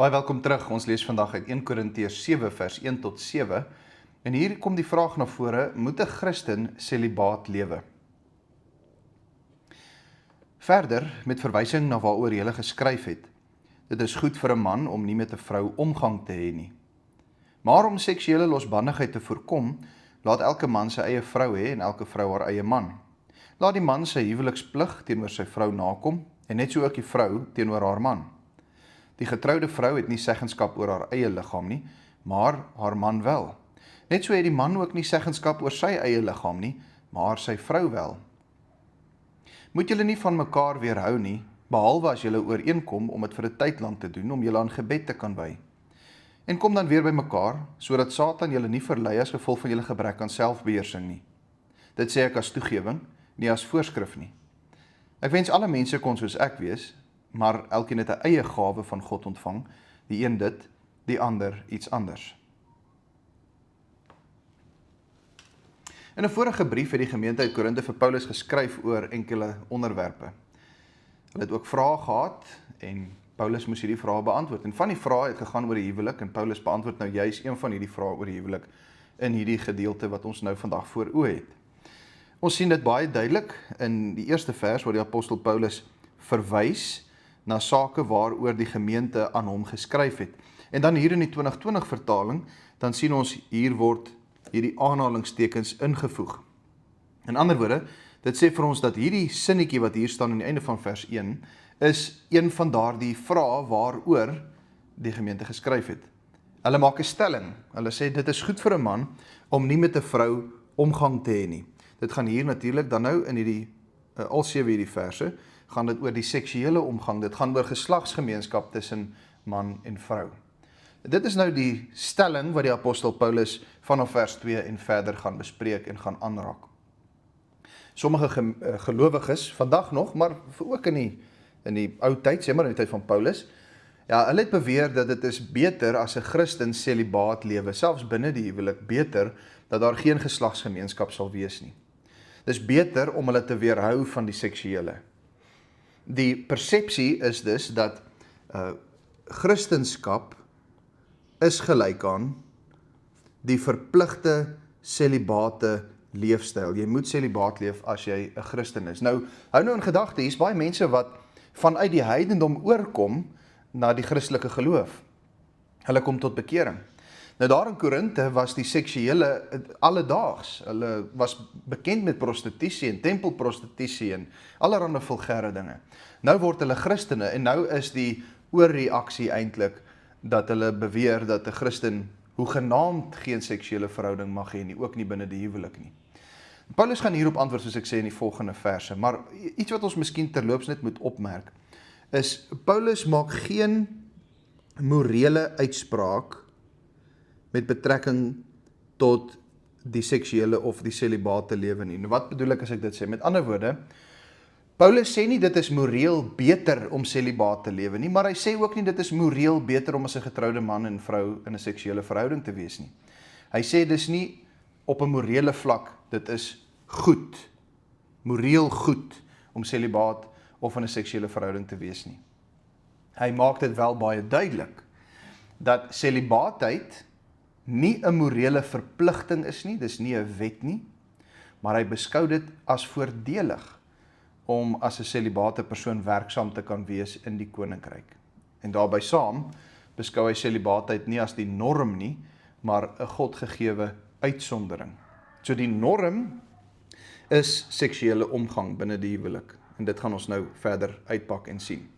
Baie welkom terug. Ons lees vandag uit 1 Korintiërs 7 vers 1 tot 7. En hier kom die vraag na vore: moet 'n Christen selibaat lewe? Verder, met verwysing na waaroor jy geskryf het, dit is goed vir 'n man om nie met 'n vrou omgang te hê nie. Maar om seksuele losbandigheid te voorkom, laat elke man sy eie vrou hê en elke vrou haar eie man. Laat die man sy huweliksplig teenoor sy vrou nakom en net so ook die vrou teenoor haar man. Die getroude vrou het nie seggenskap oor haar eie liggaam nie, maar haar man wel. Net so het die man ook nie seggenskap oor sy eie liggaam nie, maar sy vrou wel. Moet julle nie van mekaar weerhou nie, behalwe as julle ooreenkom om dit vir 'n tyd lank te doen, om julle aan gebed te kan wy. En kom dan weer by mekaar, sodat Satan julle nie verlei as gevolg van julle gebrek aan selfbeheersing nie. Dit sê ek as toegewing, nie as voorskrif nie. Ek wens alle mense kon soos ek wees, maar elkeen het 'n eie gawe van God ontvang, die een dit, die ander iets anders. In 'n vorige brief het die gemeente uit Korinthe vir Paulus geskryf oor enkele onderwerpe. Hulle het ook vrae gehad en Paulus moes hierdie vrae beantwoord. En van die vrae het gegaan oor die huwelik en Paulus beantwoord nou juis een van hierdie vrae oor die huwelik in hierdie gedeelte wat ons nou vandag voor oë het. Ons sien dit baie duidelik in die eerste vers waar die apostel Paulus verwys na sake waaroor die gemeente aan hom geskryf het. En dan hier in die 2020 vertaling, dan sien ons hier word hierdie aanhalingstekens ingevoeg. In ander woorde, dit sê vir ons dat hierdie sinnetjie wat hier staan aan die einde van vers 1, is een van daardie vrae waaroor die gemeente geskryf het. Hulle maak 'n stelling. Hulle sê dit is goed vir 'n man om nie met 'n vrou omgang te hê nie. Dit gaan hier natuurlik dan nou in hierdie al 7 hierdie verse gaan dit oor die seksuele omgang. Dit gaan oor geslagsgemeenskap tussen man en vrou. Dit is nou die stelling wat die apostel Paulus vanaf vers 2 en verder gaan bespreek en gaan aanraak. Sommige gelowiges vandag nog, maar ook in die ou tyd, sê maar in die tyd van Paulus, ja, hulle het beweer dat dit is beter as 'n Christen selibaat lewe, selfs binne die huwelik, beter dat daar geen geslagsgemeenskap sal wees nie. Dis beter om hulle te weerhou van die seksuele. Die persepsie is dus dat Christenskap is gelyk aan die verpligte selibate leefstyl. Jy moet selibaat leef as jy 'n Christen is. Nou, hou nou in gedagte, hier's baie mense wat vanuit die heidendom oorkom na die Christelike geloof. Hulle kom tot bekering. Nou daar in Korinthe was die seksuele alledaags. Hulle was bekend met prostitusie en tempelprostitusie en allerhande vulgêre dinge. Nou word hulle Christene en nou is die oorreaksie eintlik dat hulle beweer dat 'n Christen hoegenaamd geen seksuele verhouding mag hê nie, ook nie binne die huwelik nie. Paulus gaan hierop antwoord soos ek sê in die volgende verse, maar iets wat ons miskien terloops net moet opmerk, is Paulus maak geen morele uitspraak met betrekking tot die seksuele of die selibate lewe nie. Nou wat bedoel ek as ek dit sê? Met ander woorde, Paulus sê nie dit is moreel beter om selibaat te lewe nie, maar hy sê ook nie dit is moreel beter om as 'n getroude man en vrou in 'n seksuele verhouding te wees nie. Hy sê dis nie op 'n morele vlak, dit is goed, moreel goed om selibaat of in 'n seksuele verhouding te wees nie. Hy maak dit wel baie duidelik dat selibaatheid nie 'n morele verpligting is nie, dis nie 'n wet nie, maar hy beskou dit as voordelig om as 'n selibate persoon werksaam te kan wees in die koninkryk. En daarbey saam beskou hy selibaatheid nie as die norm nie, maar 'n godgegewe uitsondering. So die norm is seksuele omgang binne die huwelik. En dit gaan ons nou verder uitpak en sien.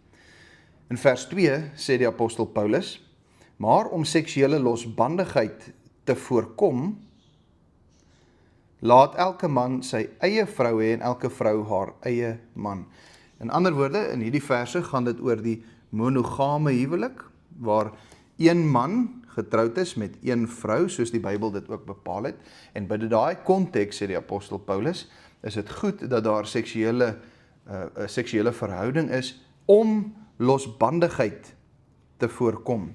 In vers 2 sê die apostel Paulus, maar om seksuele losbandigheid te voorkom, laat elke man sy eie vrou hê en elke vrou haar eie man. In ander woorde, in hierdie verse gaan dit oor die monogame huwelik, waar een man getroud is met een vrou, soos die Bybel dit ook bepaal het. En binne daai konteks, sê die apostel Paulus, is dit goed dat daar seksuele verhouding is om losbandigheid te voorkom.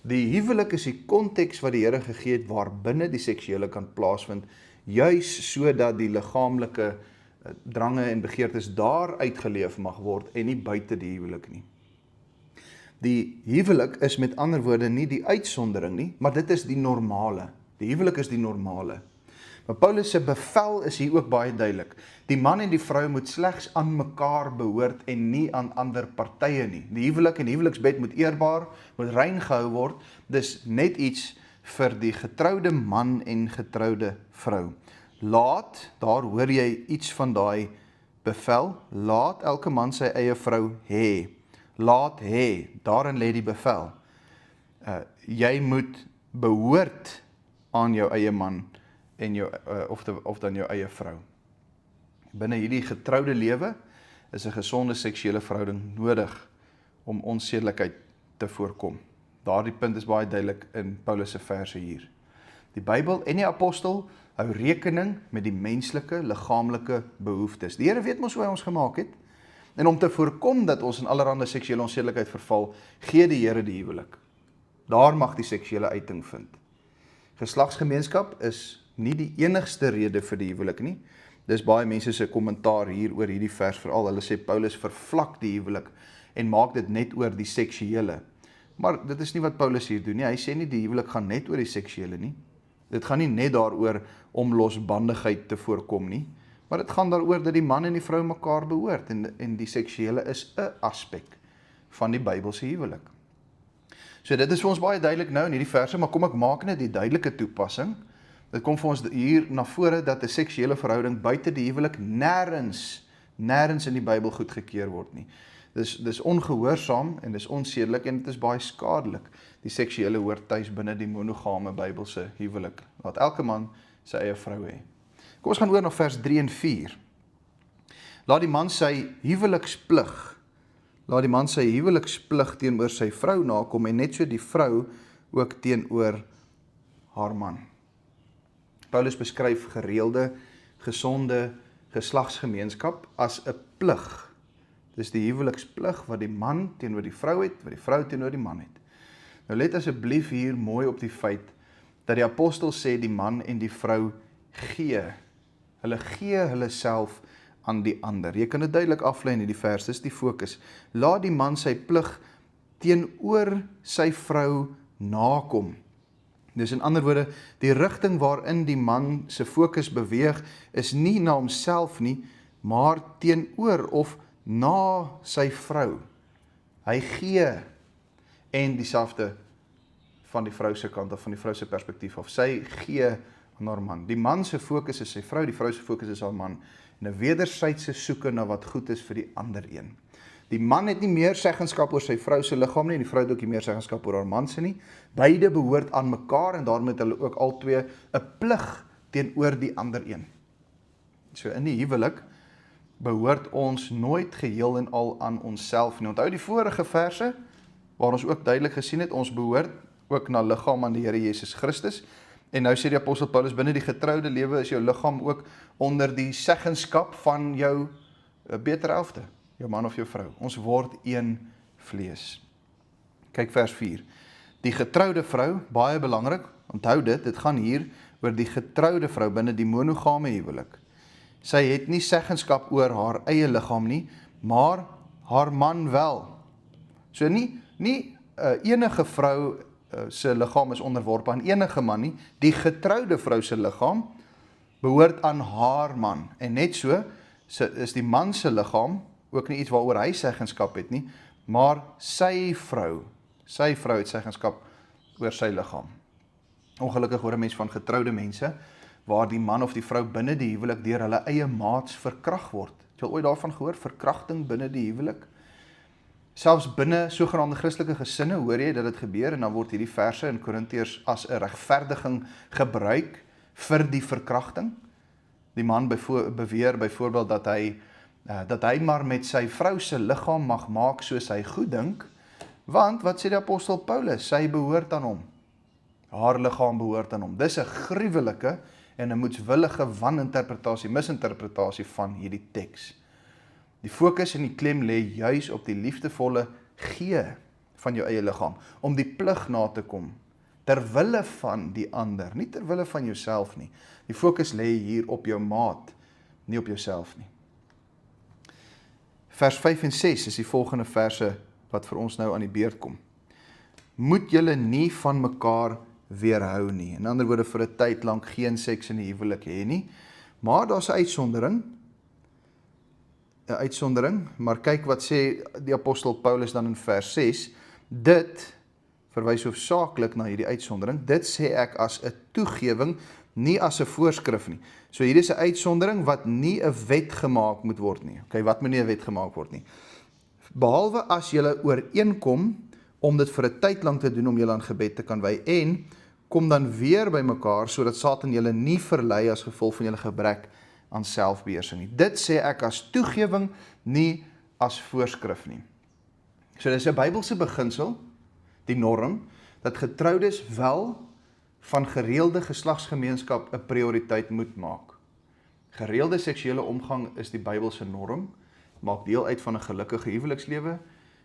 Die huwelik is die konteks wat die Here gegee het waarbinne die seksuele kan plaasvind, juis sodat die liggaamlike drange en begeertes daar uitgeleef mag word en nie buite die huwelik nie. Die huwelik is met ander woorde nie die uitsondering nie, maar dit is die normale. Die huwelik is die normale. Maar Paulus se bevel is hier ook baie duidelik. Die man en die vrou moet slegs aan mekaar behoort en nie aan ander partye nie. Die huwelik en die huweliksbed moet eerbaar, moet rein gehou word. Dis net iets vir die getroude man en getroude vrou. Laat, daar hoor jy iets van daai bevel, laat elke man sy eie vrou hê. Laat hê, daarin lê die bevel. Jy moet behoort aan jou eie man en jou, of dan jou eie vrou. Binne hierdie getroude lewe is 'n gesonde seksuele verhouding nodig om onsedelikheid te voorkom. Daardie punt is baie duidelik in Paulus se verse hier. Die Bybel en die apostel hou rekening met die menslike, liggaamlike behoeftes. Die Here weet mos hoe hy ons gemaak het. En om te voorkom dat ons in allerlei seksuele onsedelikheid verval, gee die Here die huwelik. Daar mag die seksuele uiting vind. Geslagsgemeenskap is nie die enigste rede vir die huwelik nie. Dis baie mense se kommentaar hier oor hierdie vers veral. Hulle sê Paulus vervlak die huwelik en maak dit net oor die seksuele. Maar dit is nie wat Paulus hier doen nie. Hy sê nie die huwelik gaan net oor die seksuele nie. Dit gaan nie net daaroor om losbandigheid te voorkom nie, maar dit gaan daaroor dat die man en die vrou mekaar behoort en die seksuele is 'n aspek van die Bybelse huwelik. So dit is vir ons baie duidelik nou in hierdie verse, maar kom ek maak net die duidelike toepassing. Dit kom vir ons hier na vore dat 'n seksuele verhouding buite die huwelik nêrens in die Bybel goedgekeur word nie. Dis ongehoorsaam en dis onsedelik en dit is baie skadelik. Die seksuele hoort tuis binne die monogame Bybelse huwelik. Laat elke man sy eie vrou hê. Kom ons gaan oor na vers 3 en 4. Laat die man sy huweliksplig teenoor sy vrou nakom en net so die vrou ook teenoor haar man. Paulus beskryf gereelde, gesonde geslagsgemeenskap as 'n plig. Dis die huweliksplig wat die man teenoor die vrou het, wat die vrou teenoor die man het. Nou let asseblief hier mooi op die feit dat die apostel sê die man en die vrou gee. Hulle gee hulle self aan die ander. Jy kan dit duidelik aflei in hierdie vers, dis die fokus. Laat die man sy plig teenoor sy vrou nakom. Dus in ander woorde, die rigting waarin die man se fokus beweeg is nie na homself nie, maar teenoor of na sy vrou. Hy gee en dieselfde van die vrou se kant of van die vrou se perspektief of sy gee aan haar man. Die man se fokus is sy vrou, die vrou se fokus is haar man. En 'n wederwysige soeke na wat goed is vir die ander een. Die man het nie meer seggenskap oor sy vrou se liggaam nie en die vrou het ook nie meer seggenskap oor haar man se nie. Beide behoort aan mekaar en daarmee het hulle ook albei 'n plig teenoor die ander een. So in die huwelik behoort ons nooit geheel en al aan onsself nie. Onthou die vorige verse waar ons ook duidelik gesien het, ons behoort ook na liggaam aan die Here Jesus Christus. En nou sê die apostel Paulus, binne die getroude lewe is jou liggaam ook onder die seggenskap van jou beter helfte, jou man of jou vrou. Ons word een vlees. Kyk vers 4. Die getroude vrou, baie belangrik, onthou dit gaan hier oor die getroude vrou binne die monogame huwelik. Sy het nie seggenskap oor haar eie liggaam nie, maar haar man wel. So nie enige vrou se liggaam is onderworpe aan enige man nie. Die getroude vrou se liggaam behoort aan haar man. En net so is die man se liggaam ook nie iets waaroor hy seggenskap het nie, maar sy vrou het seggenskap oor sy liggaam. Ongelukkig hoor 'n mens van getroude mense waar die man of die vrou binne die huwelik deur hulle eie maats verkragt word. Het jy al ooit daarvan gehoor? Verkrachting binne die huwelik? Selfs binne sogenaamde Christelike gesinne hoor jy dat dit gebeur en dan word hierdie verse in Korintiërs as 'n regverdiging gebruik vir die verkrachting. Die man beweer byvoorbeeld dat hy maar met sy vrou se liggaam mag maak soos hy goed dink, want wat sê die apostel Paulus? Sy behoort aan hom. Haar liggaam behoort aan hom. Dis 'n gruwelike en 'n moedswillige misinterpretasie van hierdie teks. Die fokus en die klem lê juis op die liefdevolle gee van jou eie liggaam, om die plig na te kom, ter wille van die ander, nie ter wille van jouself nie. Die fokus lê hier op jou maat, nie op jouself nie. Vers 5 en 6 is die volgende verse wat vir ons nou aan die beurt kom. Moet julle nie van mekaar weerhou nie. In ander woorde, vir 'n tyd lank geen seks in die huwelik hê nie. Maar daar's 'n uitsondering, maar kyk wat sê die apostel Paulus dan in vers 6, dit verwys hoofsaaklik na hierdie uitsondering, dit sê ek as 'n toegewing, nie as 'n voorskrif nie. So hier is 'n uitsondering wat nie 'n wet gemaak moet word nie. Okay, wat moet nie 'n wet gemaak word nie? Behalwe as julle ooreenkom om dit vir 'n tyd lank te doen om julle aan gebed te kan wy en kom dan weer by mekaar sodat Satan julle nie verlei as gevolg van julle gebrek aan selfbeheersing nie. Dit sê ek as toegewing, nie as voorskrif nie. So dis 'n Bybelse beginsel, die norm, dat getroudes wel van gereelde geslagsgemeenskap 'n prioriteit moet maak. Gereelde seksuele omgang is die Bybelse norm, maak deel uit van 'n gelukkige huwelikslewe,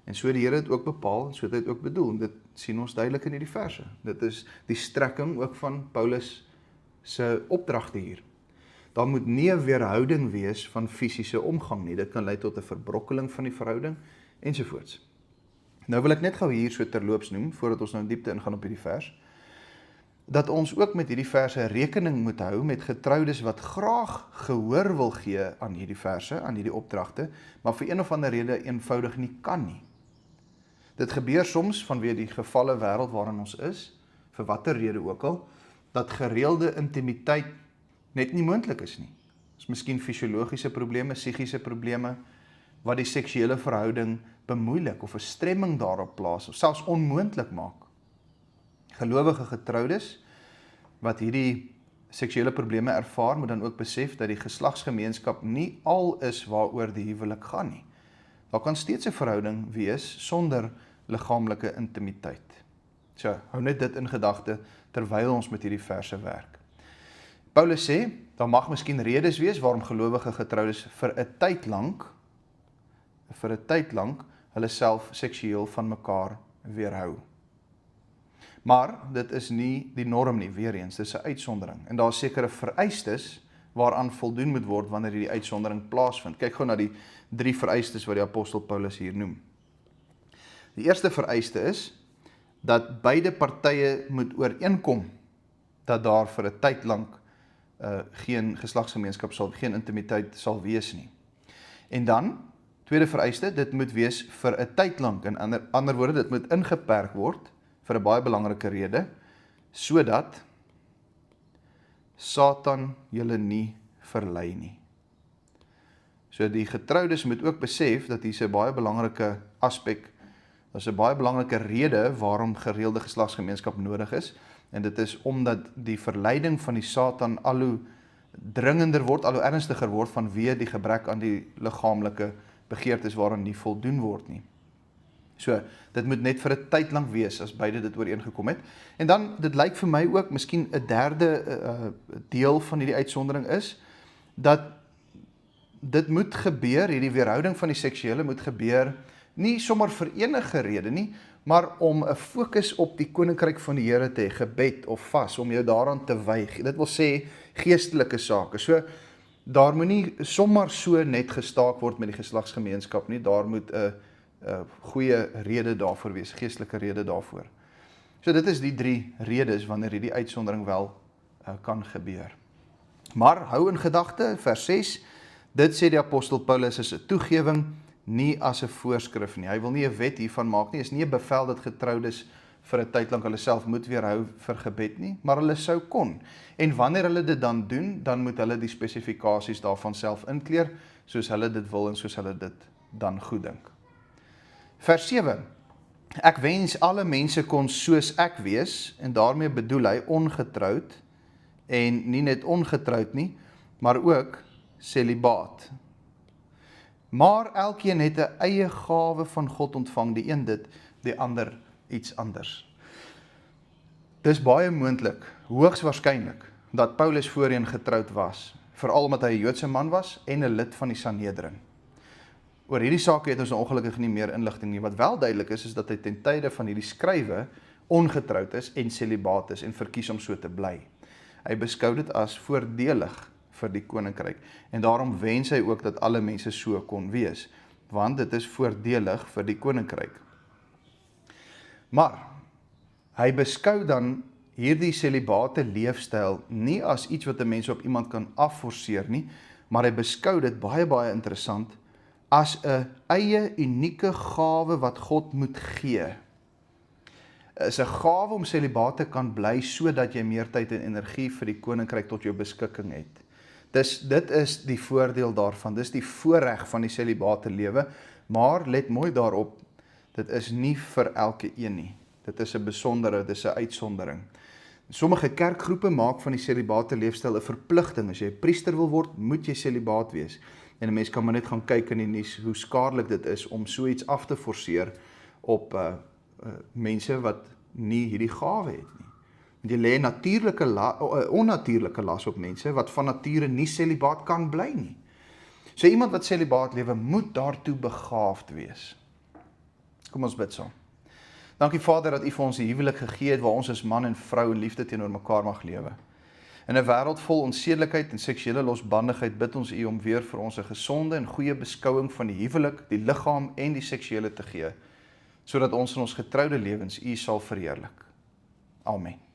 en so die Here dit ook bepaal, en so het hy dit ook bedoel, en dit sien ons duidelik in hierdie verse. Dit is die strekking ook van Paulus se opdragte hier. Daar moet nie 'n weerhouding wees van fisiese omgang nie, dit kan lei tot 'n verbrokkeling van die verhouding, ensovoorts. Nou wil ek net gou hier so terloops noem, voordat ons nou in diepte ingaan op hierdie vers, dat ons ook met hierdie verse rekening moet hou met getroudes wat graag gehoor wil gee aan hierdie verse, aan hierdie opdragte, maar vir een of ander rede eenvoudig nie kan nie. Dit gebeur soms vanweë die gevalle wêreld waarin ons is, vir watter rede ook al, dat gereelde intimiteit net nie moontlik is nie. Dis miskien fisiologiese probleme, psigiese probleme, wat die seksuele verhouding bemoeilik of 'n stremming daarop plaas, of selfs onmoontlik maak. Gelowige getroudes wat hierdie seksuele probleme ervaar, moet dan ook besef dat die geslagsgemeenskap nie al is waaroor die huwelik gaan nie. Daar kan steeds 'n verhouding wees sonder liggaamlike intimiteit. So, hou net dit in gedagte terwyl ons met hierdie verse werk. Paulus sê, daar mag miskien redes wees waarom gelowige getroudes vir 'n tyd lank hulle self seksueel van mekaar weerhou. Maar dit is nie die norm nie, weer eens, dit is 'n uitsondering. En daar is sekere vereistes waaraan voldoen moet word wanneer hierdie uitsondering plaasvind. Kyk gou na die 3 vereistes wat die apostel Paulus hier noem. Die eerste vereiste is dat beide partye moet ooreenkom dat daar vir 'n tyd lank geen geslagsgemeenskap geen intimiteit sal wees nie. En dan, tweede vereiste, dit moet wees vir 'n tyd lank, in ander woorde, dit moet ingeperk word vir 'n baie belangrike rede, sodat Satan julle nie verlei nie. So die getroudes moet ook besef dat hier 'n baie belangrike aspek, daar's 'n baie belangrike rede waarom gereelde geslagsgemeenskap nodig is, en dit is omdat die verleiding van die Satan al hoe dringender word, al hoe ernstiger word vanweë die gebrek aan die liggaamlike begeertes waaraan nie voldoen word nie. So, dit moet net vir 'n tyd lank wees as beide dit ooreengekom het. En dan, dit lyk vir my ook, miskien 'n derde deel van hierdie uitsondering is, dat dit moet gebeur, hierdie weerhouding van die seksuele moet gebeur, nie sommer vir enige rede nie, maar om 'n fokus op die koninkryk van die Here te hê, gebed of vas, om jou daaraan te wy. Dit wil sê geestelike sake. So, daar moet nie sommer so net gestaak word met die geslagsgemeenskap nie, daar moet 'n goeie rede daarvoor wees, geestelike rede daarvoor. So dit is die 3 redes wanneer hierdie uitsondering wel kan gebeur. Maar hou in gedagte, vers 6, dit sê die apostel Paulus is 'n toegewing, nie as 'n voorskrif nie. Hy wil nie 'n wet hiervan maak nie, is nie 'n bevel dat getroudes vir 'n tyd lank hulle self moet weerhou vir gebed nie, maar hulle sou kon. En wanneer hulle dit dan doen, dan moet hulle die spesifikasies daarvan self inkleer, soos hulle dit wil en soos hulle dit dan goed dink. Vers 7. Ek wens alle mense kon soos ek wees, en daarmee bedoel hy ongetroud, en nie net ongetroud nie, maar ook celibaat. Maar elkeen het 'n eie gawe van God ontvang, die een dit, die ander iets anders. Dis baie moontlik, hoogs waarskynlik, dat Paulus voorheen getroud was, veral omdat hy 'n Joodse man was en 'n lid van die Sanhedrin. Oor hierdie sake het ons ongelukkig nie meer inligting nie. Wat wel duidelik is dat hy ten tye van hierdie skrywe ongetroud is en celibaat is en verkies om so te bly. Hy beskou dit as voordelig vir die koninkryk en daarom wens hy ook dat alle mense so kon wees, want dit is voordelig vir die koninkryk. Maar hy beskou dan hierdie selibate leefstyl nie as iets wat 'n mens op iemand kan afforceer nie, maar hy beskou dit baie interessant as 'n eie unieke gawe wat God moet gee. Is 'n gawe om selibaat te kan bly sodat jy meer tyd en energie vir die koninkryk tot jou beskikking het. Dit is die voordeel daarvan, dis die voorreg van die selibate lewe, maar let mooi daarop, dit is nie vir elke een nie. Dit is 'n besondere, dit is 'n uitsondering. Sommige kerkgroepe maak van die selibate leefstyl 'n verpligting. As jy 'n priester wil word, moet jy selibaat wees. En 'n mens kan maar net gaan kyk in die nuus hoe skadelik dit is om so iets af te forceer op mense wat nie hierdie gawe het nie. Want jy lê 'n onnatuurlike las op mense wat van nature nie selibaat kan bly nie. So iemand wat selibaat lewe moet daartoe begaafd wees. Kom ons bid saam. Dankie Vader dat U vir ons die huwelik gegee het waar ons as man en vrou in liefde teenoor mekaar mag lewe. In 'n wêreld vol onsedelikheid en seksuele losbandigheid bid ons U om weer vir ons 'n gesonde en goeie beskouing van die huwelik, die liggaam en die seksuele te gee, sodat ons in ons getroude lewens U sal verheerlik. Amen.